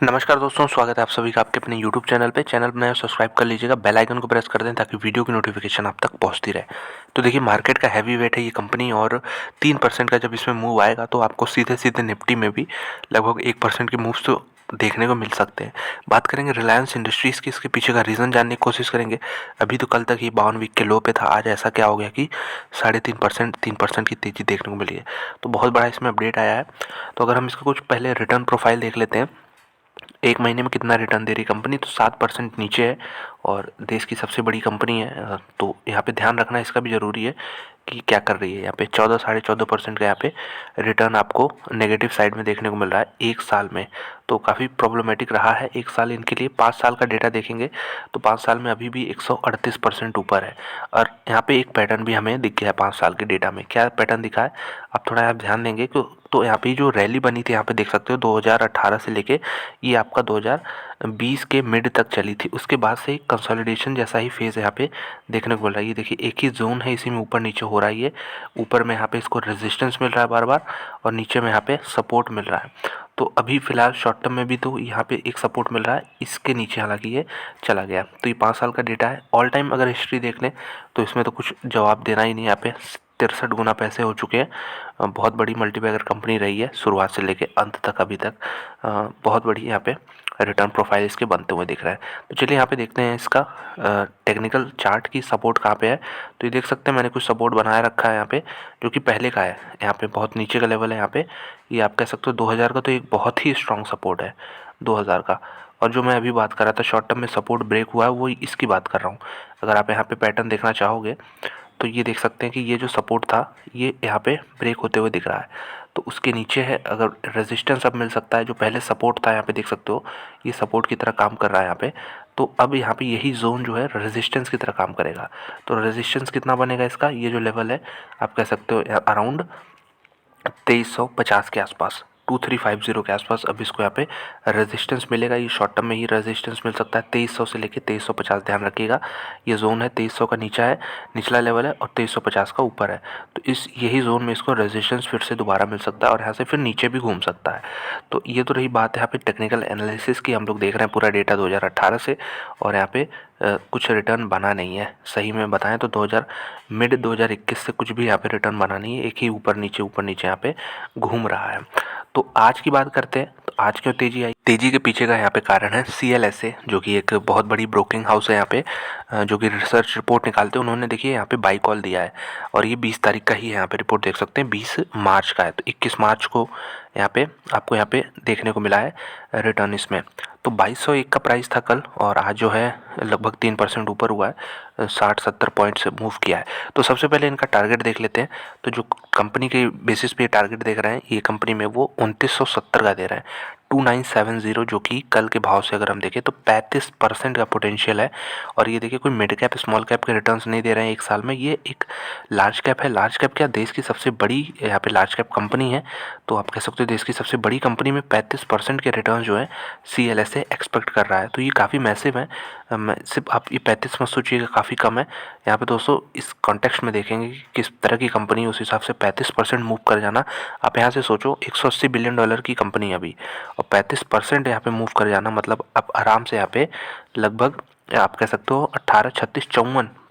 नमस्कार दोस्तों, स्वागत है आप सभी का आपके अपने YouTube चैनल पे। चैनल बनाए सब्सक्राइब कर लीजिएगा, बेल आइकन को प्रेस कर दें ताकि वीडियो की नोटिफिकेशन आप तक पहुंचती रहे। तो देखिए, मार्केट का हैवी वेट है ये कंपनी और 3% का जब इसमें मूव आएगा तो आपको सीधे सीधे निफ्टी में भी लगभग 1% के मूव्स तो देखने को मिल सकते हैं। बात करेंगे रिलायंस इंडस्ट्रीज़ की, इसके पीछे का रीज़न जानने की कोशिश करेंगे। अभी तो कल तक ये 52 वीक के लो पे था, आज ऐसा क्या हो गया कि 3.5% की तेज़ी देखने को मिली है। तो बहुत बड़ा इसमें अपडेट आया है। तो अगर हम इसका कुछ पहले रिटर्न प्रोफाइल देख लेते हैं, एक महीने में कितना रिटर्न दे रही कंपनी, तो 7% नीचे है और देश की सबसे बड़ी कंपनी है। तो यहाँ पे ध्यान रखना इसका भी ज़रूरी है कि क्या कर रही है। यहाँ पे 14-14.5% का यहाँ पे रिटर्न आपको नेगेटिव साइड में देखने को मिल रहा है एक साल में। तो काफ़ी प्रॉब्लमेटिक रहा है एक साल इनके लिए। 5 साल का डेटा देखेंगे तो 5 साल में अभी भी 138% ऊपर है। और यहाँ पे एक पैटर्न भी हमें दिख गया है 5 साल के डेटा में। क्या पैटर्न दिखा है आप थोड़ा यहाँ ध्यान देंगे तो यहाँ पे जो रैली बनी थी यहाँ पे देख सकते हो 2018 से लेके ये आपका 2020 के मिड तक चली थी। उसके बाद से कंसोलिडेशन जैसा ही फेज़ यहाँ पे देखने को मिल रहा है। ये देखिए, एक ही जोन है, इसी में ऊपर नीचे हो रहा है। ये ऊपर में यहाँ पे इसको रेजिस्टेंस मिल रहा है बार बार और नीचे में यहाँ पे सपोर्ट मिल रहा है। तो अभी फ़िलहाल शॉर्ट टर्म में भी तो यहाँ पे एक सपोर्ट मिल रहा है, इसके नीचे हालांकि ये चला गया। तो ये 5 साल का डेटा है। ऑल टाइम अगर हिस्ट्री देख लें तो इसमें तो कुछ जवाब देना ही नहीं। यहाँ पे 63 गुना पैसे हो चुके हैं। बहुत बड़ी मल्टीबैगर कंपनी रही है शुरुआत से लेके अंत तक अभी तक। बहुत बड़ी यहाँ पे रिटर्न प्रोफाइल इसके बनते हुए दिख रहा है। तो चलिए यहाँ पे देखते हैं इसका टेक्निकल चार्ट की सपोर्ट कहाँ पे है। तो ये देख सकते हैं मैंने कुछ सपोर्ट बनाया रखा है यहाँ पे, जो कि पहले का है। यहाँ पे बहुत नीचे का लेवल है। यहाँ पे ये आप कह सकते हो 2000 का तो एक बहुत ही स्ट्रॉन्ग सपोर्ट है 2000 का। और जो मैं अभी बात कर रहा था शॉर्ट टर्म में सपोर्ट ब्रेक हुआ है, वो इसकी बात कर रहा हूँ। अगर आप यहाँ पे पैटर्न देखना चाहोगे तो ये देख सकते हैं कि ये जो सपोर्ट था ये यहाँ पे ब्रेक होते हुए दिख रहा है। तो उसके नीचे है, अगर रेजिस्टेंस अब मिल सकता है। जो पहले सपोर्ट था यहाँ पे देख सकते हो ये सपोर्ट की तरह काम कर रहा है यहाँ पे। तो अब यहाँ पे यही जोन जो है रेजिस्टेंस की तरह काम करेगा। तो रेजिस्टेंस कितना बनेगा इसका, ये जो लेवल है आप कह सकते हो अराउंड 2350 के आसपास, 2350 के आसपास अब इसको यहाँ पे रेजिस्टेंस मिलेगा। ये शॉर्ट टर्म में ही रेजिस्टेंस मिल सकता है 2300 से लेके 2350। ध्यान रखिएगा, ये जोन है 2300 का नीचा है, निचला लेवल है, और 2350 का ऊपर है। तो इस यही जोन में इसको रेजिस्टेंस फिर से दोबारा मिल सकता है और यहाँ से फिर नीचे भी घूम सकता है। तो ये तो रही बात यहाँ पे टेक्निकल एनालिसिस की। हम लोग देख रहे हैं पूरा डेटा 2018 से, और यहाँ पे कुछ रिटर्न बना नहीं है। सही में बताएं तो मिड 2021 से कुछ भी यहाँ पे रिटर्न बना नहीं है। एक ही ऊपर नीचे यहाँ पे घूम रहा है। तो आज की बात करते हैं, तो आज क्यों तेजी आई। तेजी के पीछे का यहाँ पे कारण है CLSA, जो कि एक बहुत बड़ी ब्रोकिंग हाउस है यहाँ पे, जो कि रिसर्च रिपोर्ट निकालते हैं। उन्होंने देखिए यहाँ पे बाई कॉल दिया है और ये 20 तारीख का ही है। यहाँ पे रिपोर्ट देख सकते हैं 20 मार्च का है। तो 21 मार्च को यहाँ पे आपको यहाँ पे देखने को मिला है रिटर्न इसमें। तो 2201 का प्राइस था कल, और आज जो है लगभग 3% ऊपर हुआ है, 60-70 पॉइंट से मूव किया है। तो सबसे पहले इनका टारगेट देख लेते हैं। तो जो कंपनी के बेसिस पे टारगेट देख रहे हैं ये कंपनी में, वो 2970 का दे रहा है, 2970, जो कि कल के भाव से अगर हम देखें तो 35% का पोटेंशियल है। और ये देखिए, कोई मिड कैप स्मॉल कैप के रिटर्न्स नहीं दे रहे हैं एक साल में। ये एक लार्ज कैप है। लार्ज कैप क्या, देश की सबसे बड़ी यहाँ पे लार्ज कैप कंपनी है। तो आप कह सकते हो देश की सबसे बड़ी कंपनी में 35% के रिटर्न जो है CLSA एक्सपेक्ट कर रहा है। तो ये काफ़ी मैसिव है। सिर्फ आप ये 35 मत सोचिएगा काफ़ी कम है। यहाँ पे दोस्तों इस कॉन्टेक्स्ट में देखेंगे कि किस तरह की कंपनी, उस हिसाब से 35% मूव कर जाना। आप यहाँ से सोचो 180 बिलियन डॉलर की कंपनी है अभी, और 35% यहाँ पे मूव कर जाना मतलब आप आराम से यहाँ पे लगभग आप कह सकते हो 18, 36,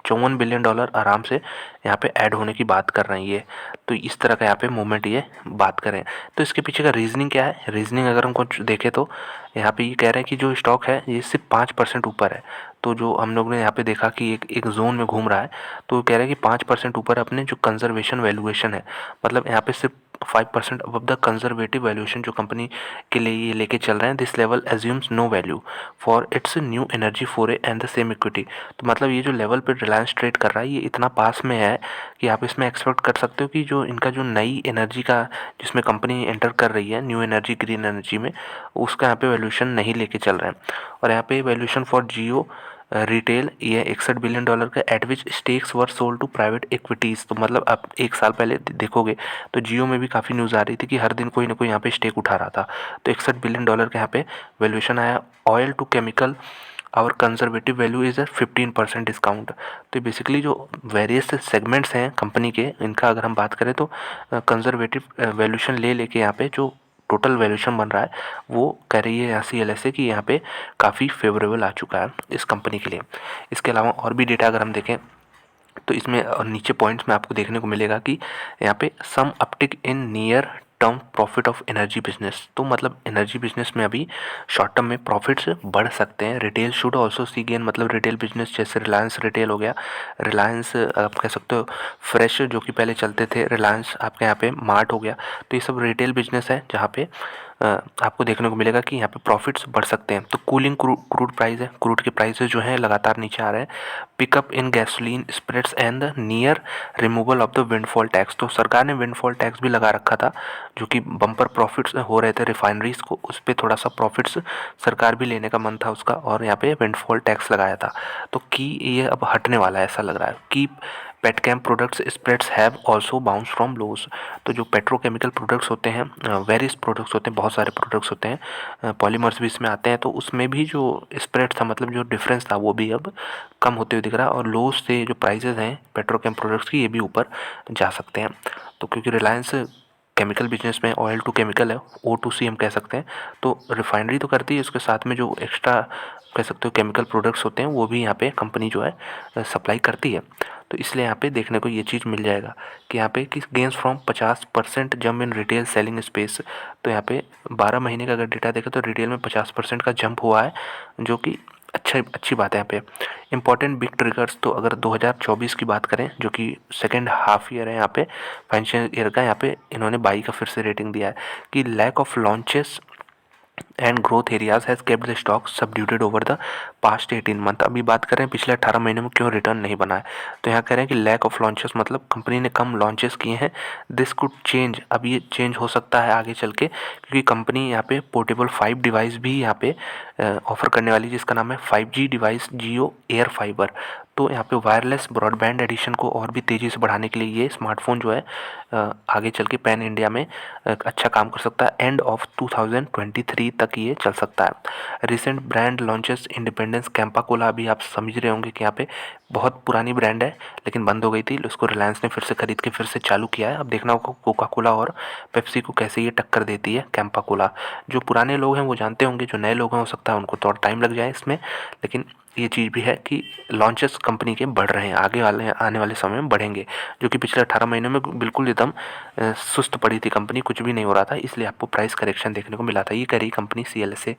54 बिलियन डॉलर आराम से यहाँ पे ऐड होने की बात कर रहे हैं ये। तो इस तरह का यहाँ पे मूवमेंट ये बात करें तो इसके पीछे का रीजनिंग क्या है। रीजनिंग अगर हम कुछ देखें तो यहाँ पे ये कह रहे हैं कि जो स्टॉक है ये सिर्फ 5% ऊपर है। तो जो हम लोग ने यहाँ पे देखा कि एक जोन में घूम रहा है, तो कह रहे हैं कि 5% ऊपर अपने जो कंजर्वेशन वैल्यूएशन है, मतलब यहाँ पे सिर्फ 5% अबव द कंजर्वेटिव वैल्यूएशन जो कंपनी के लिए ये लेके चल रहे हैं। This level assumes no value for its new energy foray and the same equity. तो मतलब ये जो लेवल पे रिलायंस ट्रेड कर रहा है ये इतना पास में है कि आप इसमें एक्सपेक्ट कर सकते हो कि जो इनका जो नई एनर्जी का जिसमें कंपनी एंटर कर रही है, न्यू एनर्जी ग्रीन एनर्जी में, उसका यहाँ पे वैल्यूएशन नहीं लेके चल रहे हैं। और यहाँ पे वैल्यूएशन फॉर जियो रिटेल ये 61 बिलियन डॉलर का, at which stakes were sold to private equities. तो मतलब आप एक साल पहले देखोगे तो जियो में भी काफ़ी न्यूज़ आ रही थी कि हर दिन कोई ना कोई यहाँ पे स्टेक उठा रहा था। तो 61 बिलियन डॉलर का यहाँ पे वैल्यूएशन आया। ऑयल टू केमिकल और कंजर्वेटिव वैल्यू इज़ 15% डिस्काउंट। तो बेसिकली जो वेरियस सेगमेंट्स हैं कंपनी के, इनका अगर हम बात करें तो कंजर्वेटिव वैल्यूएशन ले लेके यहाँ पे जो टोटल वैल्यूएशन बन रहा है वो कह रही है CLSA कि यहाँ पे काफ़ी फेवरेबल आ चुका है इस कंपनी के लिए। इसके अलावा और भी डेटा अगर हम देखें तो इसमें नीचे पॉइंट्स में आपको देखने को मिलेगा कि यहाँ पे some uptick in near term profit of energy business. तो मतलब एनर्जी बिजनेस में अभी शॉर्ट टर्म में प्रॉफिट्स बढ़ सकते हैं। Retail should also see gain, मतलब रिटेल बिजनेस जैसे रिलायंस रिटेल हो गया, रिलायंस आप कह सकते हो फ्रेश जो कि पहले चलते थे, रिलायंस आपके यहाँ पे मार्ट हो गया, तो ये सब रिटेल बिजनेस है जहाँ पे आपको देखने को मिलेगा कि यहाँ पे प्रॉफिट्स बढ़ सकते हैं। तो कूलिंग क्रूड प्राइस है, क्रूड के प्राइसेस जो हैं लगातार नीचे आ रहे हैं। Pickup in gasoline spreads and near removal of the windfall tax. तो सरकार ने विंडफॉल टैक्स भी लगा रखा था जो कि बम्पर प्रॉफिट्स हो रहे थे रिफाइनरीज को, उस पर थोड़ा सा प्रॉफिट्स सरकार भी लेने का मन था उसका, और यहाँ पे विंडफॉल टैक्स लगाया था। तो कि ये अब हटने वाला है ऐसा लग रहा है कि petchem products spreads have also bounce from lows. तो जो पेट्रोकेमिकल प्रोडक्ट्स होते हैं, वेरियस प्रोडक्ट्स होते हैं, बहुत सारे प्रोडक्ट्स होते हैं, पॉलीमर्स भी इसमें आते हैं, तो उसमें भी जो स्प्रेड था, मतलब जो डिफरेंस था वो भी अब कम होते हुए दिख रहा है, और लोज से जो प्राइसेस हैं पेट्रोकेम प्रोडक्ट्स की ये भी ऊपर जा सकते हैं। तो क्योंकि रिलायंस केमिकल बिजनेस में ऑयल टू केमिकल है, O2C हम कह सकते हैं, तो रिफाइनरी तो करती है, उसके साथ में जो एक्स्ट्रा कह सकते हो केमिकल प्रोडक्ट्स होते हैं वो भी यहाँ पे कंपनी जो है सप्लाई करती है। तो इसलिए यहाँ पे देखने को ये चीज़ मिल जाएगा कि यहाँ पे कि gains from 50% jump in retail selling space. तो यहाँ पे 12 महीने का अगर डेटा देखें तो रिटेल में 50% का जंप हुआ है, जो कि अच्छी बात है। यहाँ पे इंपॉर्टेंट बिग ट्रिगर्स, तो अगर 2024 की बात करें जो कि सेकेंड हाफ ईयर है यहाँ पे फाइनेंशियल ईयर का, यहाँ पे इन्होंने 22 का फिर से रेटिंग दिया है कि lack of launches and growth areas has kept the stock subdued over the past 18 month. अभी बात करें पिछले 18 महीने में क्यों रिटर्न नहीं बना है, तो यहाँ कह रहे हैं कि लैक ऑफ लॉन्चेस मतलब कंपनी ने कम लॉन्चेस किए हैं। दिस कुड चेंज, अब ये चेंज हो सकता है आगे चल के, क्योंकि कंपनी यहाँ पे पोर्टेबल 5 डिवाइस भी यहाँ पे ऑफर करने वाली, जिसका नाम है 5G डिवाइस जियो एयर फाइबर। तो यहाँ पे वायरलेस ब्रॉडबैंड एडिशन को और भी तेज़ी से बढ़ाने के लिए ये स्मार्टफोन जो है आगे चल के पैन इंडिया में अच्छा काम कर सकता है। एंड ऑफ 2023 तक ये चल सकता है। Recent brand launches independence Campa Cola, अभी आप समझ रहे होंगे कि यहाँ पे बहुत पुरानी ब्रांड है लेकिन बंद हो गई थी, उसको रिलायंस ने फिर से खरीद के फिर से चालू किया है। अब देखना होगा कोका कोला और पेप्सी को कैसे ये टक्कर देती है कैंपा कोला। जो पुराने लोग हैं वो जानते होंगे, जो नए लोग हैं हो सकता है उनको थोड़ा टाइम लग जाए इसमें, लेकिन ये चीज़ भी है कि लॉन्चेस कंपनी के बढ़ रहे हैं, आने वाले समय में बढ़ेंगे, जो कि पिछले 18 महीनों में बिल्कुल एकदम सुस्त पड़ी थी कंपनी, कुछ भी नहीं हो रहा था, इसलिए आपको प्राइस करेक्शन देखने को मिला था। ये करी कंपनी CLSA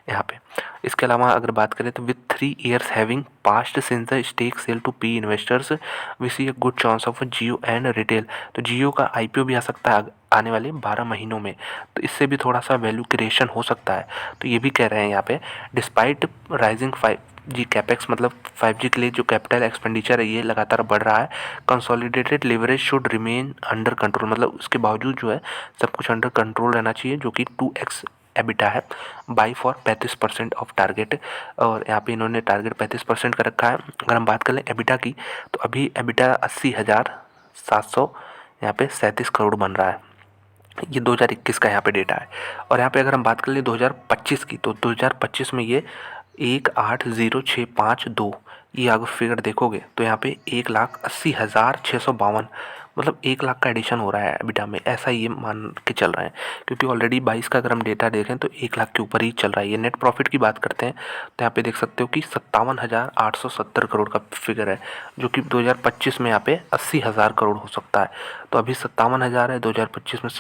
यहाँ पे। इसके अलावा अगर बात करें तो with 3 years having past since the stake sale to P investors we see a good chance of Jio and retail. तो जियो का IPO भी आ सकता है आने वाले 12 महीनों में, तो इससे भी थोड़ा सा वैल्यू क्रिएशन हो सकता है। तो ये भी कह रहे हैं यहाँ पे डिस्पाइट राइजिंग 5G कैपेक्स, मतलब 5G के लिए जो कैपिटल एक्सपेंडिचर है ये लगातार बढ़ रहा है। Consolidated leverage should remain under control, मतलब उसके बावजूद जो है सब कुछ अंडर कंट्रोल रहना चाहिए, जो कि 2x एबिटा है बाई फॉर 35% ऑफ टारगेट, और यहाँ पे इन्होंने टारगेट 35% का रखा है। अगर हम बात कर लें एबिटा की, तो अभी एबिटा 80,700 यहाँ पे 37 करोड़ बन रहा है। ये 2021 का यहाँ पे डेटा है। और यहाँ पे अगर हम बात कर लें 2025 की, तो 2025 में ये 1,80,652, ये अगर फिगर देखोगे तो यहाँ पे 1,80,652, मतलब 1 लाख का एडिशन हो रहा है एबिटा में, ऐसा ये मान के चल रहे हैं। क्योंकि ऑलरेडी 22 का अगर हम डेटा देखें तो 1 लाख के ऊपर ही चल रहा है। ये नेट प्रॉफिट की बात करते हैं तो यहाँ पे देख सकते हो कि 57,870 करोड़ का फिगर है, जो कि 2025 में यहाँ पे 80,000 करोड़ हो सकता है। तो अभी 57,000 है, 2025 में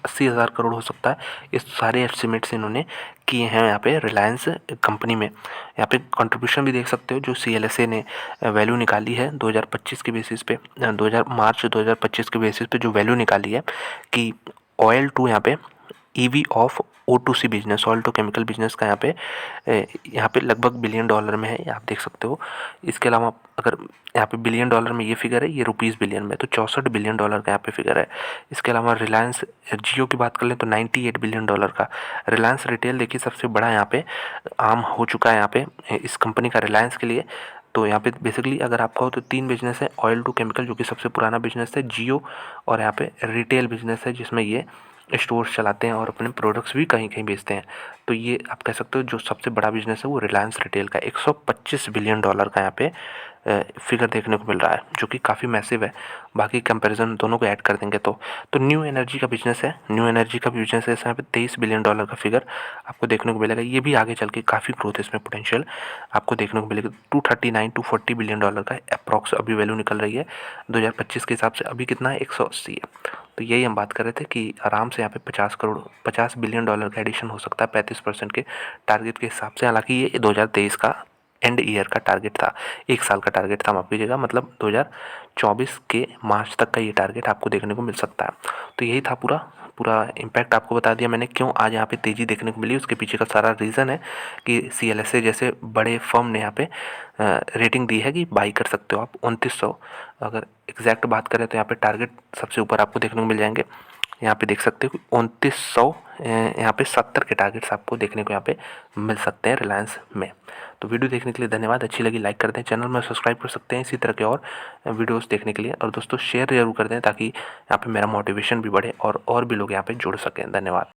80,000 करोड़ हो सकता है। ये सारे एस्टिमेट्स इन्होंने किए हैं यहाँ पे रिलायंस कंपनी में। यहाँ पे कंट्रीब्यूशन भी देख सकते हो जो CLSA ने वैल्यू निकाली है 2025 के बेसिस पे, मार्च 2025 के बेसिस पे जो वैल्यू निकाली है कि ऑयल टू यहाँ पे EV of O2C business, oil to chemical business का यहाँ पे लगभग $1 बिलियन में है, आप देख सकते हो। इसके अलावा अगर यहाँ पे $1 बिलियन में ये फिगर है, ये रुपीज़ बिलियन में, तो $64 बिलियन का यहाँ पे फिगर है। इसके अलावा रिलायंस जियो की बात कर लें तो $98 बिलियन का। रिलायंस रिटेल देखिए सबसे बड़ा यहाँ पे आम हो चुका है यहाँ पे इस कंपनी का रिलायंस के लिए। तो यहाँ पे बेसिकली अगर आप कहो तो 3 बिजनेस है, ऑयल टू केमिकल जो कि सबसे पुराना बिजनेस है, जियो, और यहाँ पे रिटेल बिजनेस है जिसमें ये स्टोर्स चलाते हैं और अपने प्रोडक्ट्स भी कहीं-कहीं बेचते हैं। तो ये आप कह सकते हो जो सबसे बड़ा बिज़नेस है वो रिलायंस रिटेल का $125 बिलियन का यहाँ पे फिगर देखने को मिल रहा है, जो कि काफ़ी मैसिव है। बाकी कंपैरिज़न दोनों को ऐड कर देंगे तो न्यू एनर्जी का बिज़नेस है। न्यू एनर्जी का बिज़नेस है, यहाँ पे $23 बिलियन का फिगर आपको देखने को मिलेगा। ये भी आगे चल के काफ़ी ग्रोथ इसमें पोटेंशियल आपको देखने को मिलेगा। 239 टू 40 बिलियन का अप्रॉक्स अभी वैल्यू निकल रही है। 2025 के हिसाब से अभी कितना है, 180 है। तो यही हम बात कर रहे थे कि आराम से यहाँ पे 50 बिलियन का एडिशन हो सकता है 35% के टारगेट के हिसाब से। हालांकि ये 2023 का एंड ईयर का टारगेट था, एक साल का टारगेट था, माफ कीजिएगा, मतलब 2024 के मार्च तक का ये टारगेट आपको देखने को मिल सकता है। तो यही था पूरा पूरा इम्पैक्ट आपको बता दिया मैंने क्यों आज यहाँ पे तेज़ी देखने को मिली। उसके पीछे का सारा रीज़न है कि CLSA जैसे बड़े फर्म ने यहाँ पे रेटिंग दी है कि बाई कर सकते हो आप 2900। अगर एग्जैक्ट बात करें तो यहाँ पे टारगेट सबसे ऊपर आपको देखने को मिल जाएंगे। यहाँ पे देख सकते हो कि 2900, यहाँ पे 70 के टारगेट्स आपको देखने को यहाँ पे मिल सकते हैं रिलायंस में। तो वीडियो देखने के लिए धन्यवाद। अच्छी लगी लाइक कर दें, चैनल में सब्सक्राइब कर सकते हैं इसी तरह के और वीडियोस देखने के लिए। और दोस्तों शेयर ज़रूर कर दें ताकि यहाँ पे मेरा मोटिवेशन भी बढ़े और भी लोग यहाँ पे जुड़ सकें। धन्यवाद।